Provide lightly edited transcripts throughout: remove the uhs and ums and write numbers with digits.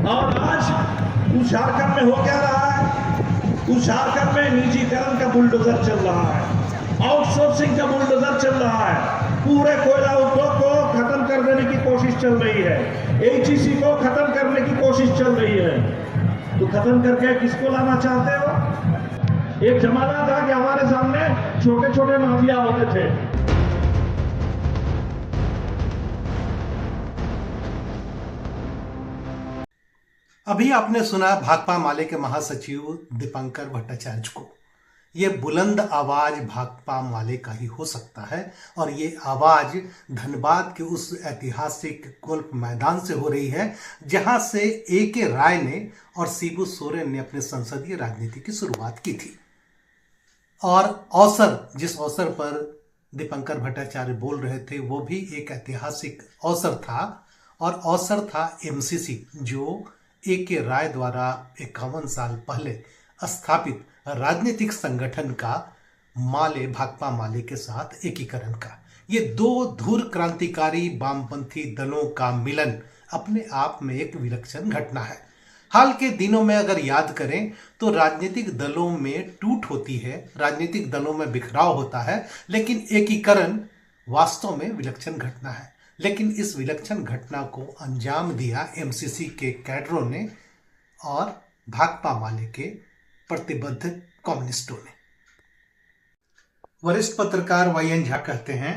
और आज उस झारखंड में हो क्या रहा है? उस झारखंड में निजीकरण का बुलडोजर चल रहा है, आउटसोर्सिंग का बुलडोजर चल रहा है, पूरे कोयला उद्योग को खत्म कर देने की कोशिश चल रही है, एचईसी को खत्म करने की कोशिश चल रही है। तो खत्म करके किसको लाना चाहते हो? एक जमाना था कि हमारे सामने छोटे छोटे माफिया होते थे। अभी आपने सुना भाकपा माले के महासचिव दीपंकर भट्टाचार्य को। ये बुलंद आवाज भाकपा माले का ही हो सकता है और ये आवाज धनबाद के उस ऐतिहासिक गोल्फ मैदान से हो रही है जहां से ए.के. राय ने और शिबू सोरेन ने अपने संसदीय राजनीति की शुरुआत की थी। और जिस अवसर पर दीपंकर भट्टाचार्य बोल रहे थे वो भी एक ऐतिहासिक अवसर था, और अवसर था एमसीसी, जो ए.के. राय द्वारा 51 साल पहले स्थापित राजनीतिक संगठन का माले भाकपा माले के साथ एकीकरण का। ये दो धुर क्रांतिकारी वामपंथी दलों का मिलन अपने आप में एक विलक्षण घटना है। हाल के दिनों में अगर याद करें तो राजनीतिक दलों में टूट होती है, राजनीतिक दलों में बिखराव होता है, लेकिन एकीकरण वास्तव में विलक्षण घटना है। लेकिन इस विलक्षण घटना को अंजाम दिया एमसीसी के कैडरों ने और भाकपा माले के प्रतिबद्ध कम्युनिस्टों ने। वरिष्ठ पत्रकार वाई.एन. झा कहते हैं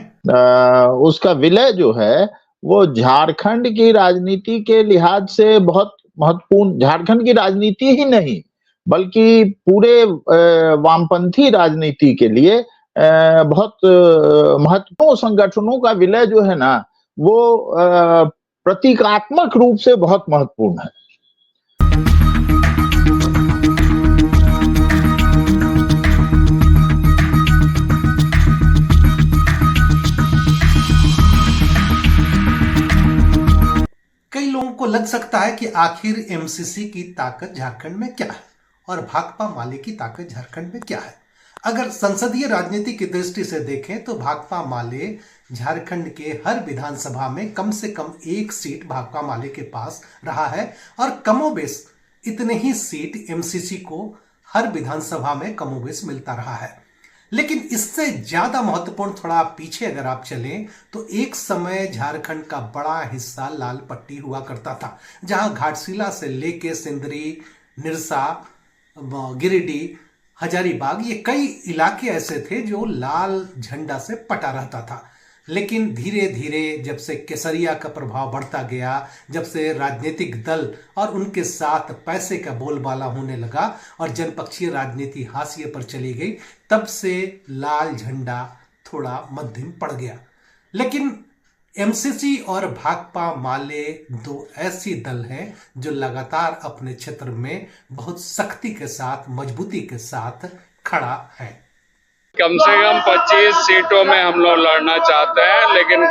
उसका विलय जो है वो झारखंड की राजनीति के लिहाज से बहुत महत्वपूर्ण, झारखंड की राजनीति ही नहीं बल्कि पूरे वामपंथी राजनीति के लिए बहुत महत्वपूर्ण संगठनों का विलय जो है ना वो प्रतीकात्मक रूप से बहुत महत्वपूर्ण है। कई लोगों को लग सकता है कि आखिर एमसीसी की ताकत झारखंड में क्या है और भाकपा माले की ताकत झारखंड में क्या है। अगर संसदीय राजनीति की दृष्टि से देखें तो भाकपा माले झारखंड के हर विधानसभा में कम से कम एक सीट भाकपा माले के पास रहा है और कमोबेश इतने ही सीट एमसीसी को हर विधानसभा में कमोबेश मिलता रहा है। लेकिन इससे ज्यादा महत्वपूर्ण थोड़ा पीछे अगर आप चलें तो एक समय झारखंड का बड़ा हिस्सा लाल पट्टी हुआ करता था, जहां घाटशिला से लेके सिंदरी, निरसा, गिरिडीह, हजारीबाग, ये कई इलाके ऐसे थे जो लाल झंडा से पटा रहता था। लेकिन धीरे धीरे जब से केसरिया का प्रभाव बढ़ता गया, जब से राजनीतिक दल और उनके साथ पैसे का बोलबाला होने लगा और जनपक्षीय राजनीति हाशिए पर चली गई, तब से लाल झंडा थोड़ा मध्यम पड़ गया। लेकिन एमसीसी और भाकपा माले दो ऐसी दल हैं जो लगातार अपने क्षेत्र में बहुत सख्ती के साथ, मजबूती के साथ खड़ा है। कम से कम 25 सीटों में हम लोग लड़ना चाहते हैं, लेकिन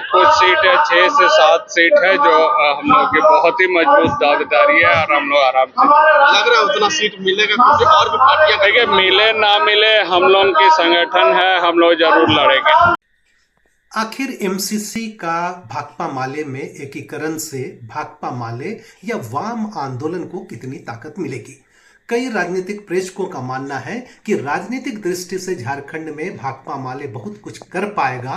कुछ सीटें 6 से 7 सीट है जो हम लोग की बहुत ही मजबूत दावेदारी है और हम लोग आराम से लग रहा है उतना सीट मिलेगा, क्योंकि और भी पार्टियां देखिए मिले ना मिले हम लोग की संगठन है, हम लोग जरूर लड़ेंगे। आखिर एमसीसी का भाकपा माले में एकीकरण से भाकपा माले या वाम आंदोलन को कितनी ताकत मिलेगी? कई राजनीतिक प्रेक्षकों का मानना है कि राजनीतिक दृष्टि से झारखंड में भाकपा माले बहुत कुछ कर पाएगा,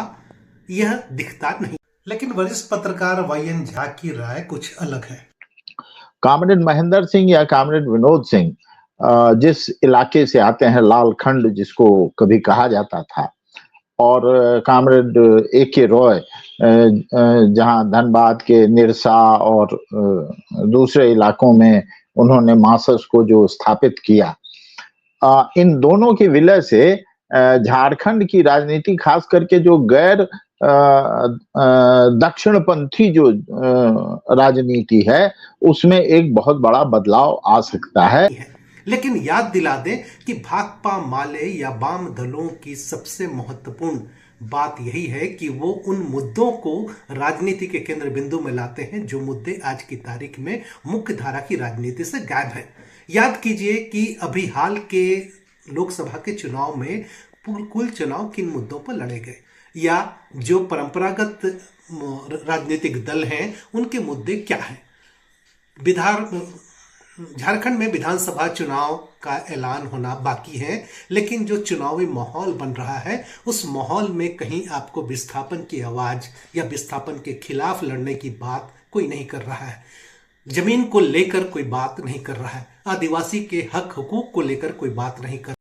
यह दिखता नहीं। लेकिन वरिष्ठ पत्रकार वाई.एन. झा की राय कुछ अलग है। कामरेड महेंद्र सिंह या कामरेड विनोद सिंह जिस इलाके से आते हैं, लालखंड जिसको कभी कहा जाता था, और कामरेड ए.के. रॉय जहां धनबाद के निरसा और दूसरे इलाकों में उन्होंने मासस को जो स्थापित किया, इन दोनों के विलय से झारखंड की राजनीति, खास करके जो गैर दक्षिणपंथी जो राजनीति है, उसमें एक बहुत बड़ा बदलाव आ सकता है। लेकिन याद दिला दें कि भाकपा माले या वाम दलों की सबसे महत्वपूर्ण बात यही है कि वो उन मुद्दों को राजनीति के केंद्र बिंदु में लाते हैं जो मुद्दे आज की तारीख में मुख्य धारा की राजनीति से गायब है। याद कीजिए कि अभी हाल के लोकसभा के चुनाव में कुल चुनाव किन मुद्दों पर लड़े गए, या जो परंपरागत राजनीतिक दल हैं उनके मुद्दे क्या हैं। झारखंड में विधानसभा चुनाव का ऐलान होना बाकी है, लेकिन जो चुनावी माहौल बन रहा है उस माहौल में कहीं आपको विस्थापन की आवाज या विस्थापन के खिलाफ लड़ने की बात कोई नहीं कर रहा है। जमीन को लेकर कोई बात नहीं कर रहा है। आदिवासी के हक हुकूक को लेकर कोई बात नहीं कर।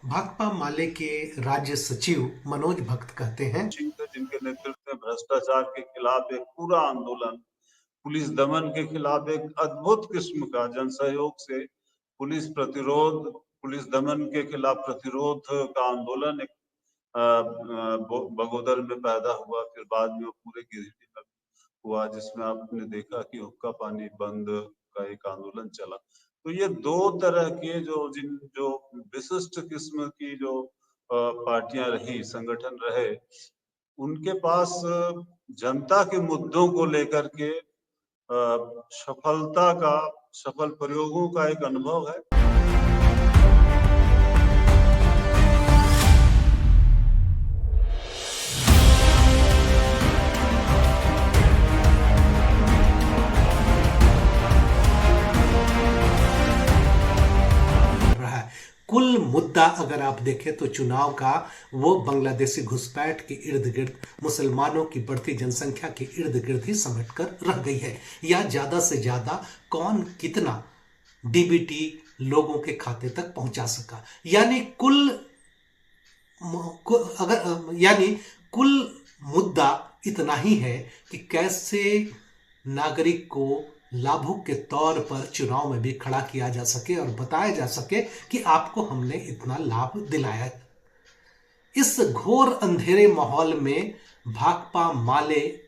भाकपा माले के राज्य सचिव मनोज भक्त कहते हैं, जिनके नेतृत्व में भ्रष्टाचार के खिलाफ एक पूरा आंदोलन, पुलिस दमन के खिलाफ एक अद्भुत किस्म का जनसहयोग से पुलिस प्रतिरोध, पुलिस दमन के खिलाफ प्रतिरोध का आंदोलन एक बगोदर में पैदा हुआ, फिर बाद में वो पूरे गिरिडीह में हुआ, जिसमें आपने देखा कि हुक्का पानी बंद का एक आंदोलन चला। तो ये दो तरह के जो विशिष्ट किस्म की जो पार्टियां रही, संगठन रहे, उनके पास जनता के मुद्दों को लेकर के सफल प्रयोगों का एक अनुभव है। कुल मुद्दा अगर आप देखें तो चुनाव का वो बांग्लादेशी घुसपैठ के इर्द गिर्द, मुसलमानों की बढ़ती जनसंख्या के इर्द गिर्द ही समेट कर रह गई है, या ज्यादा से ज्यादा कौन कितना डीबीटी लोगों के खाते तक पहुंचा सका। यानी कुल मुद्दा इतना ही है कि कैसे नागरिक को लाभुक के तौर पर चुनाव में भी खड़ा किया जा सके और बताया जा सके कि आपको हमने इतना लाभ दिलाया है। इस घोर अंधेरे माहौल में भाकपा माले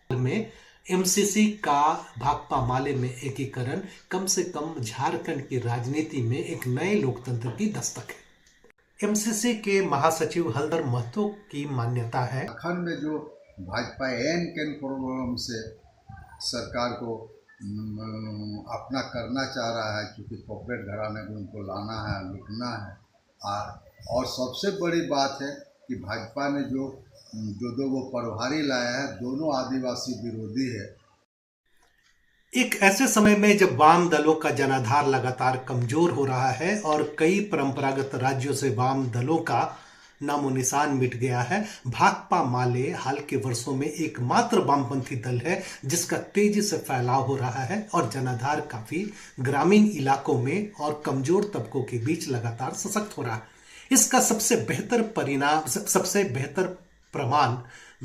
में एमसीसी का भाकपा माले में एकीकरण कम से कम झारखंड की राजनीति में एक नए लोकतंत्र की दस्तक है। एमसीसी के महासचिव हलधर महतो की मान्यता है, झारखंड में जो भाजपा एन कैन प्रोग्राम से सरकार को अपना करना चाह रहा है, क्योंकि कॉर्पोरेट घराने को उनको लाना है, लूटना है। और सबसे बड़ी बात है कि भाजपा ने जो वो प्रभारी लाया है, दोनों आदिवासी विरोधी है। एक ऐसे समय में जब वाम दलों का जनाधार लगातार कमजोर हो रहा है और कई परंपरागत राज्यों से वाम दलों का नामो निशान मिट गया है, भाकपा माले हाल के वर्षों में एकमात्र वामपंथी दल है जिसका तेजी से फैलाव हो रहा है और जनाधार काफी ग्रामीण इलाकों में और कमजोर तबकों के बीच लगातार सशक्त हो रहा है। इसका सबसे बेहतर प्रमाण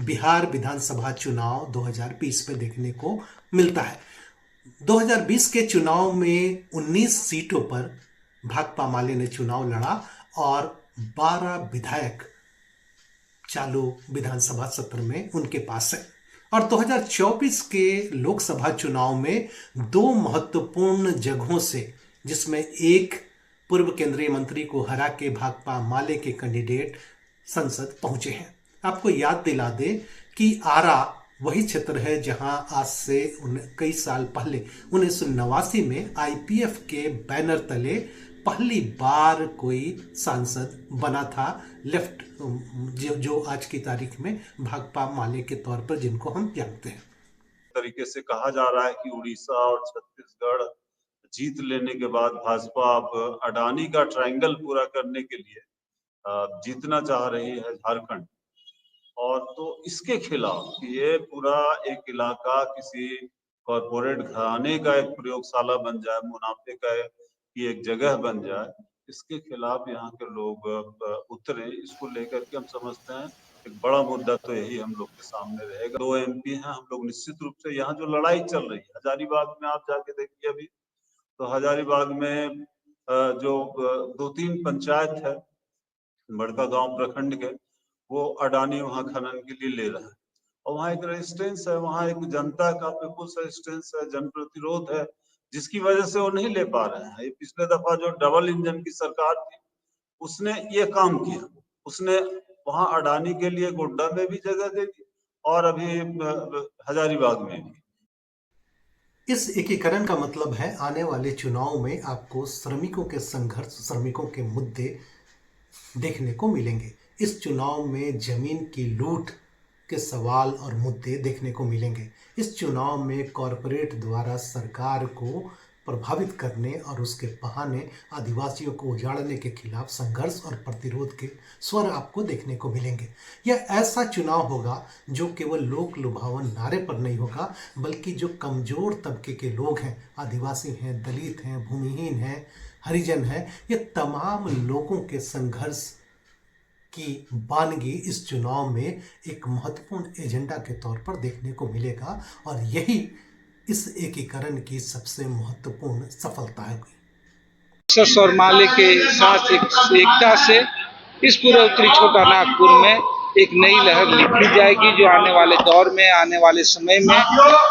बिहार विधानसभा चुनाव 2020 में देखने को मिलता है। 2020 के चुनाव में 19 सीटों पर भाकपा माले ने चुनाव लड़ा और 12 विधायक चालू विधानसभा सत्र में उनके पास है। और 2024 के लोकसभा चुनाव में 2 महत्वपूर्ण जगहों से, जिसमें एक पूर्व केंद्रीय मंत्री को हरा के भाकपा माले के कैंडिडेट संसद पहुंचे हैं। आपको याद दिला दे कि आरा वही क्षेत्र है जहां आज से कई साल पहले 1989 में आईपीएफ के बैनर तले पहली बार कोई सांसद बना था लेफ्ट, जो आज की तारीख में भाकपा माले के तौर पर जिनको हम जानते हैं। तरीके से कहा जा रहा है कि उड़ीसा और छत्तीसगढ़ जीत लेने के बाद भाजपा अब अडानी का ट्रायंगल पूरा करने के लिए जीतना चाह रही है झारखंड। और तो इसके खिलाफ ये पूरा एक इलाका किसी कॉरपोरेट घराने का एक प्रयोगशाला बन जाए, मुनाफे का की एक जगह बन जाए, इसके खिलाफ यहाँ के लोग उतरे। इसको लेकर के हम समझते हैं एक बड़ा मुद्दा तो यही हम लोग के सामने रहेगा। 2 एमपी हैं, हम लोग निश्चित रूप से यहाँ जो लड़ाई चल रही है हजारीबाग में, आप जाके देखिए अभी तो हजारीबाग में जो 2-3 पंचायत है बड़का गांव प्रखंड के, वो अडानी वहां खनन के लिए ले रहा है और वहां एक रेजिस्टेंस है, वहां एक जनता का पीपुल्स रेजिस्टेंस है, जन प्रतिरोध है, जिसकी वजह से वो नहीं ले पा रहे हैं। ये पिछले दफा जो डबल इंजन की सरकार थी उसने ये काम किया, उसने वहां अडानी के लिए गोड्डा में भी जगह दे दी और अभी हजारीबाग में भी। इस एकीकरण का मतलब है आने वाले चुनाव में आपको श्रमिकों के संघर्ष, श्रमिकों के मुद्दे देखने को मिलेंगे। इस चुनाव में जमीन की लूट के सवाल और मुद्दे देखने को मिलेंगे। इस चुनाव में कॉरपोरेट द्वारा सरकार को प्रभावित करने और उसके बहाने आदिवासियों को उजाड़ने के खिलाफ संघर्ष और प्रतिरोध के स्वर आपको देखने को मिलेंगे। यह ऐसा चुनाव होगा जो केवल लोक लुभावन नारे पर नहीं होगा, बल्कि जो कमजोर तबके के लोग हैं, आदिवासी हैं, दलित हैं, भूमिहीन हैं, हरिजन हैं, ये तमाम लोगों के संघर्ष की बानगी इस चुनाव में एक महत्वपूर्ण एजेंडा के तौर पर देखने को मिलेगा और यही इस एकीकरण की सबसे महत्वपूर्ण सफलता होगी। सस और माले के साथ एकता से इस पूरे उत्तरी छोटा नागपुर में एक नई लहर लिखी जाएगी, जो आने वाले दौर में, आने वाले समय में,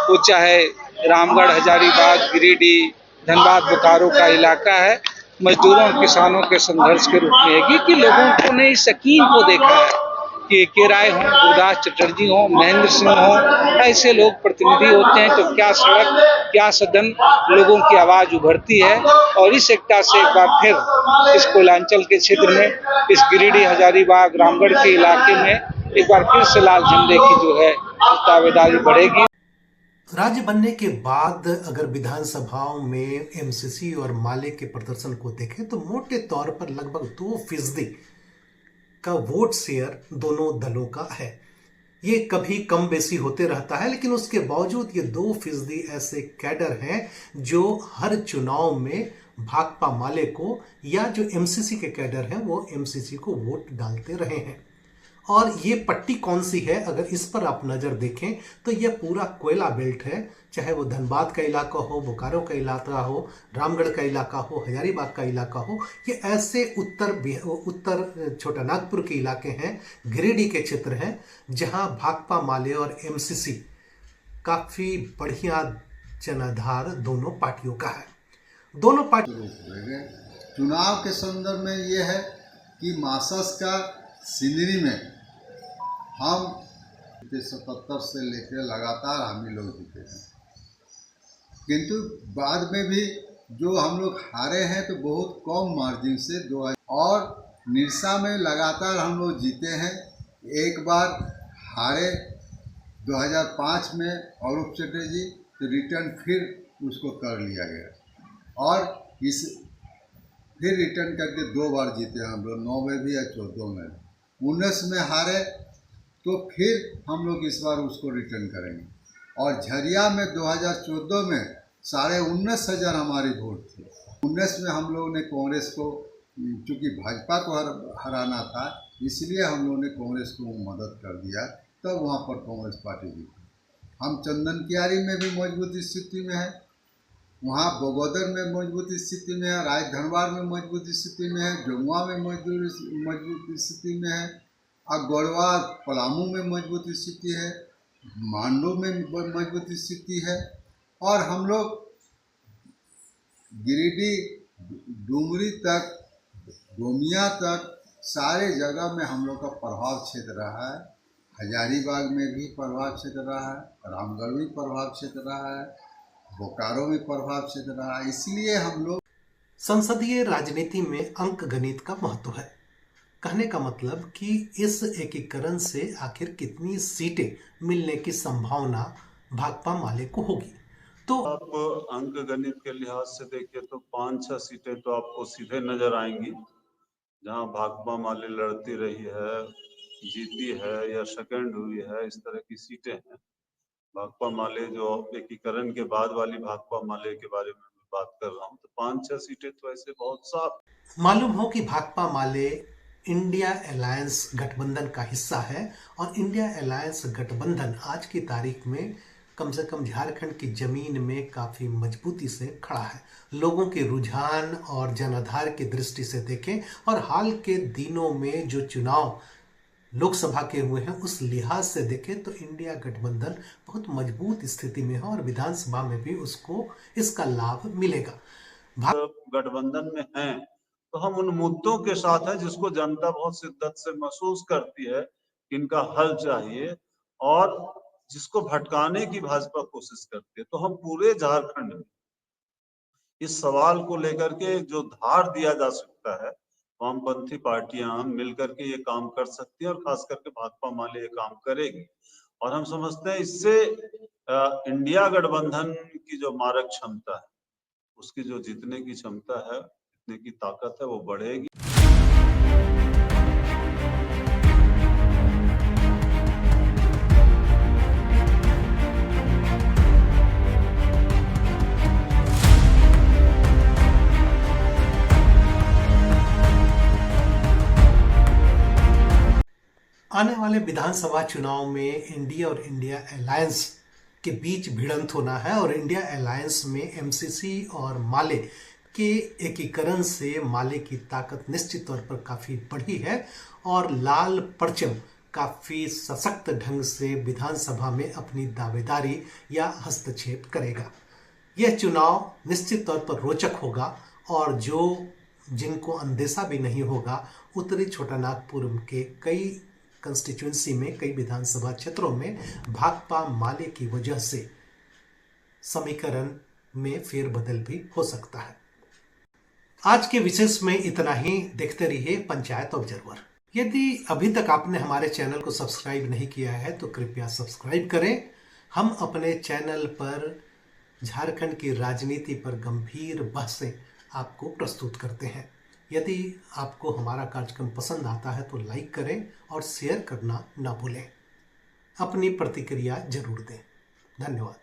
वो चाहे रामगढ़, हजारीबाग, गिरिडीह, धनबाद, बोकारो का इलाका है, मजदूरों और किसानों के संघर्ष के रूप में है कि लोगों को ने इस स्कीम को देखा है कि के राय हों, गुरदास चटर्जी हों, महेंद्र सिंह हों, ऐसे लोग प्रतिनिधि होते हैं तो क्या सड़क, क्या सदन, लोगों की आवाज उभरती है। और इस एकता से एक बार फिर इस कोयलांचल के क्षेत्र में, इस गिरिडीह, हजारीबाग, रामगढ़ के इलाके में एक बार फिर से लाल झंडे की जो है दावेदारी बढ़ेगी। राज्य बनने के बाद अगर विधानसभाओं में एमसीसी और माले के प्रदर्शन को देखें तो मोटे तौर पर लगभग 2% का वोट शेयर दोनों दलों का है। ये कभी कम बेसी होते रहता है, लेकिन उसके बावजूद ये 2% ऐसे कैडर हैं जो हर चुनाव में भाकपा माले को, या जो एमसीसी के कैडर हैं वो एमसीसी को वोट डालते रहे हैं। और ये पट्टी कौन सी है, अगर इस पर आप नज़र देखें तो यह पूरा कोयला बेल्ट है, चाहे वो धनबाद का इलाका हो, बोकारो का इलाका हो, रामगढ़ का इलाका हो, हजारीबाग का इलाका हो, ये ऐसे उत्तर छोटा नागपुर के इलाके हैं, गिरिडीह के क्षेत्र हैं, जहां भाकपा माले और एमसीसी काफ़ी बढ़िया जनाधार दोनों पार्टियों का है। दोनों पार्टी चुनाव के संदर्भ में ये है कि मासस का सिंदरी में हम 77 से लेकर लगातार हम ही लोग जीते हैं, किंतु बाद में भी जो हम लोग हारे हैं तो बहुत कम मार्जिन से और निरसा में लगातार हम लोग जीते हैं। एक बार हारे 2005 में अरूप चटर्जी, तो रिटर्न फिर उसको कर लिया गया और फिर रिटर्न करके 2 बार जीते हम लोग, 9 में भी या 14 में। 19 में हारे तो फिर हम लोग इस बार उसको रिटर्न करेंगे। और झरिया में 2014 में 19,500 हमारी वोट थी। 19 में हम लोगों ने कांग्रेस को, चूँकि भाजपा को हराना था, इसलिए हम लोगों ने कांग्रेस को मदद कर दिया, तब तो वहाँ पर कांग्रेस पार्टी जीती। हम चंदन कियारी में भी मजबूत स्थिति में है, वहाँ बगोदर में मजबूत स्थिति में है, राय धनबाद में मजबूत स्थिति में है, जमुआ में मजबूत स्थिति में है, और गढ़वा पलामू में मजबूत स्थिति है, मांडू में मजबूत स्थिति है। और हम लोग गिरिडीह, डुमरी तक, गोमिया तक सारे जगह में हम लोग का प्रभाव क्षेत्र रहा है। हजारीबाग में भी प्रभाव क्षेत्र रहा है, रामगढ़ में प्रभाव क्षेत्र रहा है, बोकारो में प्रभाव क्षेत्र रहा है। इसलिए हम लोग संसदीय राजनीति में अंक गणित का महत्व है। कहने का मतलब कि इस एकीकरण से आखिर कितनी सीटें मिलने की संभावना भाकपा माले को होगी। तो आप अंक गणित के लिहाज से देखिए तो 5-6 सीटें तो आपको सीधे नजर आएंगी, जहां भाकपा माले लड़ती रही है, जीती है या सेकंड हुई है, इस तरह की सीटें हैं। भाकपा माले जो एकीकरण के बाद वाली भाकपा माले के बारे में बात कर रहा हूँ, तो 5-6 सीटें तो ऐसे बहुत साफ। मालूम हो कि भाकपा माले इंडिया अलायंस गठबंधन का हिस्सा है और इंडिया अलायंस गठबंधन आज की तारीख में कम से कम झारखंड की जमीन में काफ़ी मजबूती से खड़ा है। लोगों के रुझान और जनाधार की दृष्टि से देखें और हाल के दिनों में जो चुनाव लोकसभा के हुए हैं उस लिहाज से देखें तो इंडिया गठबंधन बहुत मजबूत स्थिति में है और विधानसभा में भी उसको इसका लाभ मिलेगा। गठबंधन में हैं तो हम उन मुद्दों के साथ हैं जिसको जनता बहुत शिद्दत से महसूस करती है कि इनका हल चाहिए और जिसको भटकाने की भाजपा कोशिश करती है। तो हम पूरे झारखंड में इस सवाल को लेकर के जो धार दिया जा सकता है वामपंथी पार्टियां मिलकर के ये काम कर सकती हैं और खास करके भाकपा माले ये काम करेगी। और हम समझते हैं इससे इंडिया गठबंधन की जो मारक क्षमता है, उसकी जो जीतने की क्षमता है, जीतने की ताकत है, वो बढ़ेगी। आने वाले विधानसभा चुनाव में इंडिया और इंडिया अलायंस के बीच भिड़ंत होना है और इंडिया अलायंस में एमसीसी और माले के एकीकरण से माले की ताकत निश्चित तौर पर काफ़ी बढ़ी है और लाल परचम काफ़ी सशक्त ढंग से विधानसभा में अपनी दावेदारी या हस्तक्षेप करेगा। यह चुनाव निश्चित तौर पर रोचक होगा और जिनको अंदेशा भी नहीं होगा, उत्तरी छोटानागपुर के कई कंस्टिट्यूंसी में, कई विधानसभा क्षेत्रों में भाकपा माले की वजह से समीकरण में फेरबदल भी हो सकता है। आज के विशेष में इतना ही। देखते रहिए पंचायत ऑब्जर्वर। यदि अभी तक आपने हमारे चैनल को सब्सक्राइब नहीं किया है तो कृपया सब्सक्राइब करें। हम अपने चैनल पर झारखंड की राजनीति पर गंभीर बहसें आपको प्रस्तुत करते हैं। यदि आपको हमारा कार्यक्रम पसंद आता है तो लाइक करें और शेयर करना ना भूलें। अपनी प्रतिक्रिया जरूर दें। धन्यवाद।